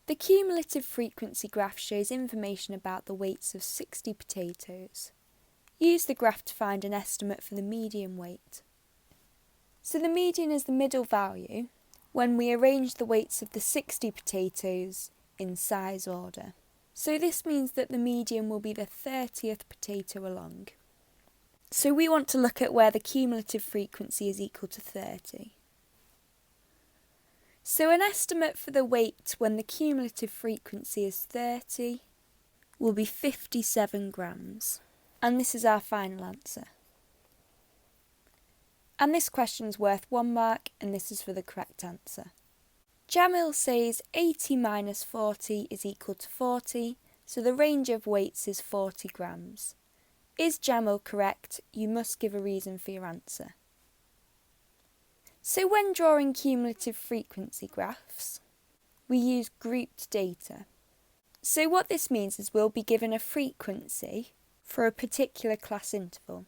The cumulative frequency graph shows information about the weights of 60 potatoes. Use the graph to find an estimate for the median weight. So the median is the middle value when we arrange the weights of the 60 potatoes in size order. So this means that the median will be the 30th potato along. So we want to look at where the cumulative frequency is equal to 30. So an estimate for the weight when the cumulative frequency is 30 will be 57 grams. And this is our final answer. And this question's worth 1 mark, and this is for the correct answer. Jamil says 80 minus 40 is equal to 40, so the range of weights is 40 grams. Is Jamil correct? You must give a reason for your answer. So when drawing cumulative frequency graphs, we use grouped data. So what this means is we'll be given a frequency for a particular class interval.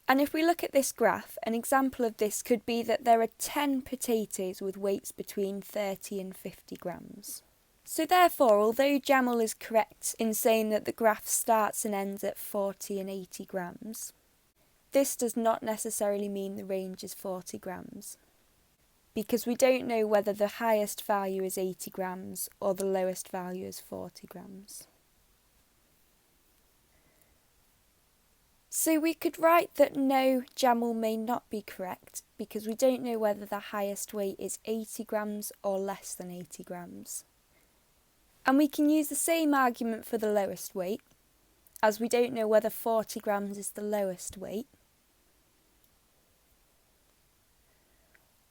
And if we look at this graph, an example of this could be that there are 10 potatoes with weights between 30 and 50 grams. So therefore, although Jamil is correct in saying that the graph starts and ends at 40 and 80 grams, this does not necessarily mean the range is 40 grams, because we don't know whether the highest value is 80 grams or the lowest value is 40 grams. So we could write that no, Jamil may not be correct because we don't know whether the highest weight is 80 grams or less than 80 grams. And we can use the same argument for the lowest weight, as we don't know whether 40 grams is the lowest weight,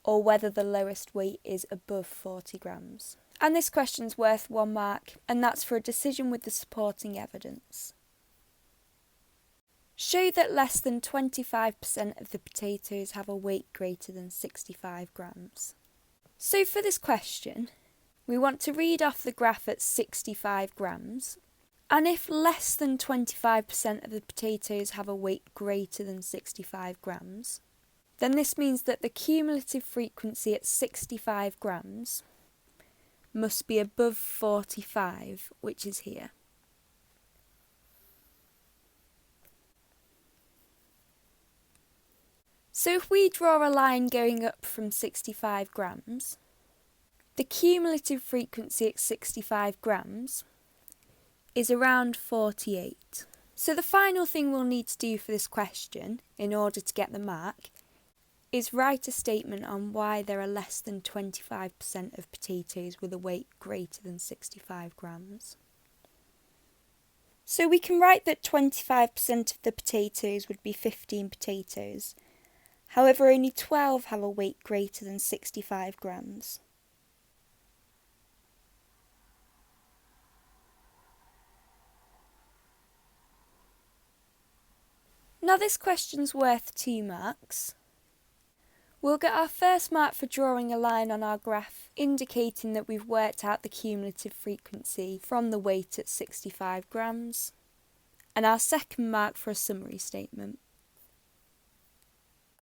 or whether the lowest weight is above 40 grams. And this question's worth 1 mark, and that's for a decision with the supporting evidence. Show that less than 25% of the potatoes have a weight greater than 65 grams. So for this question, we want to read off the graph at 65 grams, and if less than 25% of the potatoes have a weight greater than 65 grams, then this means that the cumulative frequency at 65 grams must be above 45, which is here. So if we draw a line going up from 65 grams, the cumulative frequency at 65 grams is around 48. So the final thing we'll need to do for this question, in order to get the mark, is write a statement on why there are less than 25% of potatoes with a weight greater than 65 grams. So we can write that 25% of the potatoes would be 15 potatoes. However, only 12 have a weight greater than 65 grams. Now this question's worth 2 marks. We'll get our first mark for drawing a line on our graph indicating that we've worked out the cumulative frequency from the weight at 65 grams, and our second mark for a summary statement.